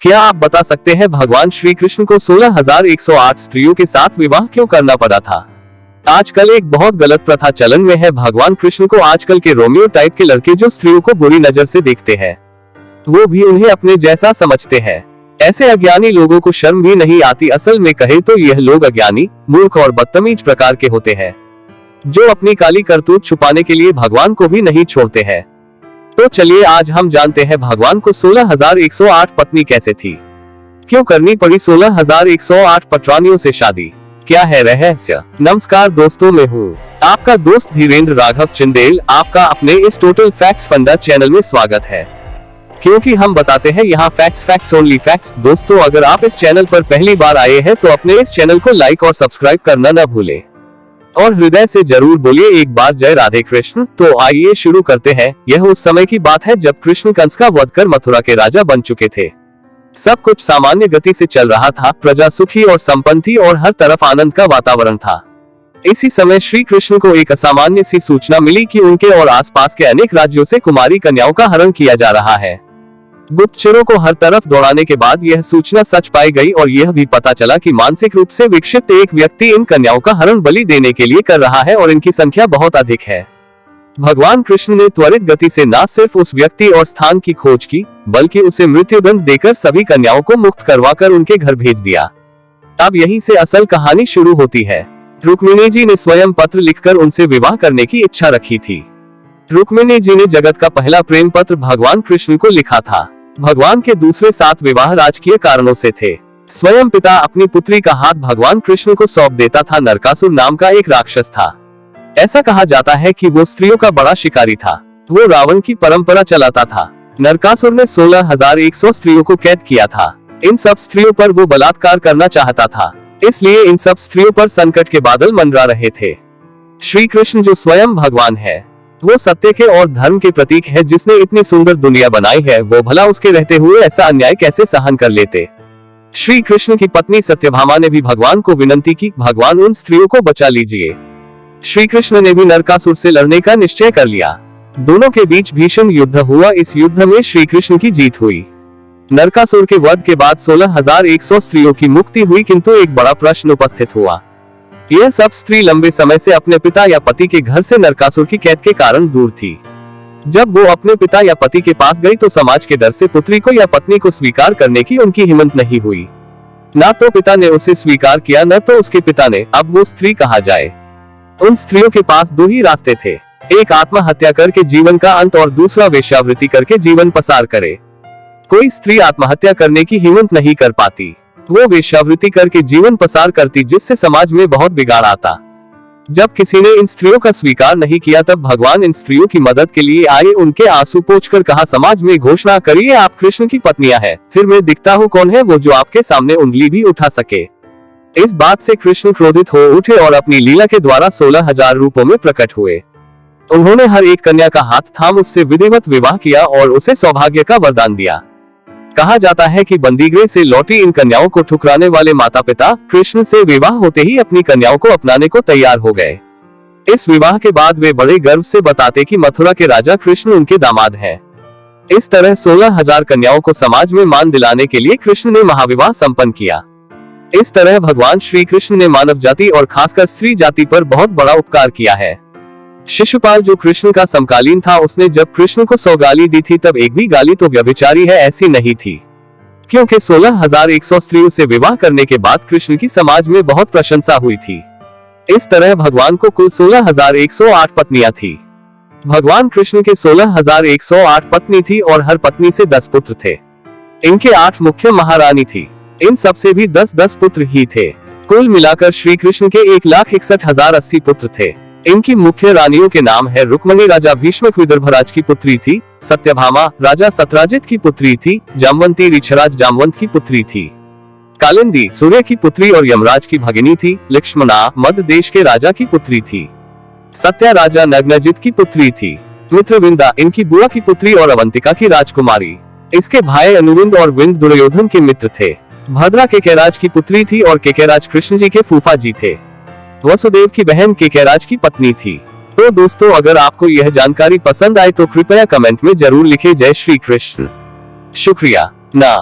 क्या आप बता सकते हैं भगवान श्री कृष्ण को 16,108 स्त्रियों के साथ विवाह क्यों करना पड़ा था? आजकल एक बहुत गलत प्रथा चलन में है। भगवान कृष्ण को आजकल के रोमियो टाइप के लड़के जो स्त्रियों को बुरी नजर से देखते हैं, वो भी उन्हें अपने जैसा समझते हैं। ऐसे अज्ञानी लोगों को शर्म भी नहीं आती। असल में कहे तो यह लोग अज्ञानी, मूर्ख और बदतमीज प्रकार के होते हैं, जो अपनी काली करतूत छुपाने के लिए भगवान को भी नहीं छोड़ते हैं। तो चलिए आज हम जानते हैं भगवान को 16,108 पत्नी कैसे थी, क्यों करनी पड़ी 16,108 पटरानियों से शादी, क्या है रहस्य। नमस्कार दोस्तों, मैं हूँ आपका दोस्त धीरेन्द्र राघव चंदेल। आपका अपने इस टोटल फैक्ट्स फंडा चैनल में स्वागत है, क्योंकि हम बताते हैं यहाँ फैक्ट्स ओनली फैक्ट्स। दोस्तों, अगर आप इस चैनल पर पहली बार आए हैं तो अपने इस चैनल को लाइक और सब्सक्राइब करना न भूलें, और हृदय से जरूर बोलिए एक बार जय राधे कृष्ण। तो आइए शुरू करते हैं। यह उस समय की बात है जब कृष्ण कंस का वध कर मथुरा के राजा बन चुके थे। सब कुछ सामान्य गति से चल रहा था, प्रजा सुखी और संपन्न थी और हर तरफ आनंद का वातावरण था। इसी समय श्री कृष्ण को एक असामान्य सी सूचना मिली कि उनके और आसपास के अनेक राज्यों से कुमारी कन्याओं का हरण किया जा रहा है। गुप्तचरों को हर तरफ दौड़ाने के बाद यह सूचना सच पाई गई और यह भी पता चला कि मानसिक रूप से विक्षिप्त एक व्यक्ति इन कन्याओं का हरण बलि देने के लिए कर रहा है और इनकी संख्या बहुत अधिक है। भगवान कृष्ण ने त्वरित गति से न सिर्फ उस व्यक्ति और स्थान की खोज की, बल्कि उसे मृत्युदंड देकर सभी कन्याओं को मुक्त करवाकर उनके घर भेज दिया। अब यहीं से असल कहानी शुरू होती है। रुक्मिणी जी ने स्वयं पत्र लिखकर उनसे विवाह करने की इच्छा रखी थी। रुक्मिणी जी ने जगत का पहला प्रेम पत्र भगवान कृष्ण को लिखा था। भगवान के दूसरे 7 विवाह राजकीय कारणों से थे। स्वयं पिता अपनी पुत्री का हाथ भगवान कृष्ण को सौंप देता था। नरकासुर नाम का एक राक्षस था। ऐसा कहा जाता है कि वो स्त्रियों का बड़ा शिकारी था। वो रावण की परंपरा चलाता था। नरकासुर ने 16,100 स्त्रियों को कैद किया था। इन सब स्त्रियों पर वो बलात्कार करना चाहता था, इसलिए इन सब स्त्रियों पर संकट के बादल मंडरा रहे थे। श्री कृष्ण जो स्वयं भगवान है, वो सत्य के और धर्म के प्रतीक है, जिसने इतनी सुंदर दुनिया बनाई है। वो भला उसके रहते हुए ऐसा अन्याय कैसे सहन कर लेते। श्री कृष्ण की पत्नी सत्यभामा ने भी भगवान को विनती की, भगवान उन स्त्रियों को बचा लीजिए। श्री कृष्ण ने भी नरकासुर से लड़ने का निश्चय कर लिया। दोनों के बीच भीषण युद्ध हुआ। इस युद्ध में श्री कृष्ण की जीत हुई। नरकासुर के वध के बाद 16,100 स्त्रियों की मुक्ति हुई, किंतु एक बड़ा प्रश्न उपस्थित हुआ। यह सब स्त्री लंबे समय से अपने पिता या पति के घर से नरकासुर की कैद के कारण दूर थी। जब वो अपने पिता या पति के पास गई तो समाज के डर से पुत्री को या पत्नी को स्वीकार करने की उनकी हिम्मत नहीं हुई। ना तो पिता ने उसे स्वीकार किया, न तो उसके पिता ने। अब वो स्त्री कहा जाए। उन स्त्रियों के पास 2 ही रास्ते थे, एक आत्महत्या करके जीवन का अंत और दूसरा वेश्यावृत्ति करके जीवन पसार करे। कोई स्त्री आत्महत्या करने की हिम्मत नहीं कर पाती, वो वेश्यावृत्ति करके जीवन पसार करती, जिससे समाज में बहुत बिगाड़ आता। जब किसी ने इन स्त्रियों का स्वीकार नहीं किया, तब भगवान इन स्त्रियों की मदद के लिए आए। उनके आंसू पोंछकर कहा, समाज में घोषणा करिए आप कृष्ण की पत्नियां हैं, फिर मैं दिखता हूँ कौन है वो जो आपके सामने उंगली भी उठा सके। इस बात से कृष्ण क्रोधित हो उठे और अपनी लीला के द्वारा 16,000 रूपों में प्रकट हुए। उन्होंने हर एक कन्या का हाथ थाम उससे विधिवत विवाह किया और उसे सौभाग्य का वरदान दिया। कहा जाता है कि बंदीगृह से लौटी इन कन्याओं को ठुकराने वाले माता पिता कृष्ण से विवाह होते ही अपनी कन्याओं को अपनाने को तैयार हो गए। इस विवाह के बाद वे बड़े गर्व से बताते कि मथुरा के राजा कृष्ण उनके दामाद हैं। इस तरह 16,000 कन्याओं को समाज में मान दिलाने के लिए कृष्ण ने महाविवाह संपन्न किया। इस तरह भगवान श्री कृष्ण ने मानव जाति और खासकर स्त्री जाति पर बहुत बड़ा उपकार किया है। शिशुपाल जो कृष्ण का समकालीन था, उसने जब कृष्ण को 100 गाली दी थी, तब एक भी गाली तो व्यभिचारी है ऐसी नहीं थी, क्योंकि 16,100 स्त्रियों से विवाह करने के बाद कृष्ण की समाज में बहुत प्रशंसा हुई थी। इस तरह भगवान को कुल 16,108 पत्नियां थी। भगवान कृष्ण के 16,108 पत्नी थी और हर पत्नी से 10 पुत्र थे। इनके 8 मुख्य महारानी थी। इन सबसे भी 10-10 पुत्र ही थे। कुल मिलाकर श्री कृष्ण के 1,61,080 पुत्र थे। इनकी मुख्य रानियों के नाम है, रुक्मिणी राजा भीष्मक विदर्भराज की पुत्री थी, सत्यभामा राजा सत्यजित की पुत्री थी, जामवंती ऋक्षराज जामवंत की पुत्री थी, कालिंदी सूर्य की पुत्री और यमराज की भगिनी थी, लक्ष्मणा मध्य देश के राजा की पुत्री थी, सत्या राजा नग्नजित की पुत्री थी, मित्रविंदा इनकी बुआ की पुत्री और अवंतिका की राजकुमारी। इसके भाई अनुविंद और विंद दुर्योधन के मित्र थे। भद्रा केकेराज की पुत्री थी और केकेराज कृष्ण जी के फूफा जी थे। वसुदेव की बहन केकेराज की पत्नी थी। तो दोस्तों, अगर आपको यह जानकारी पसंद आए तो कृपया कमेंट में जरूर लिखें जय श्री कृष्ण। शुक्रिया। ना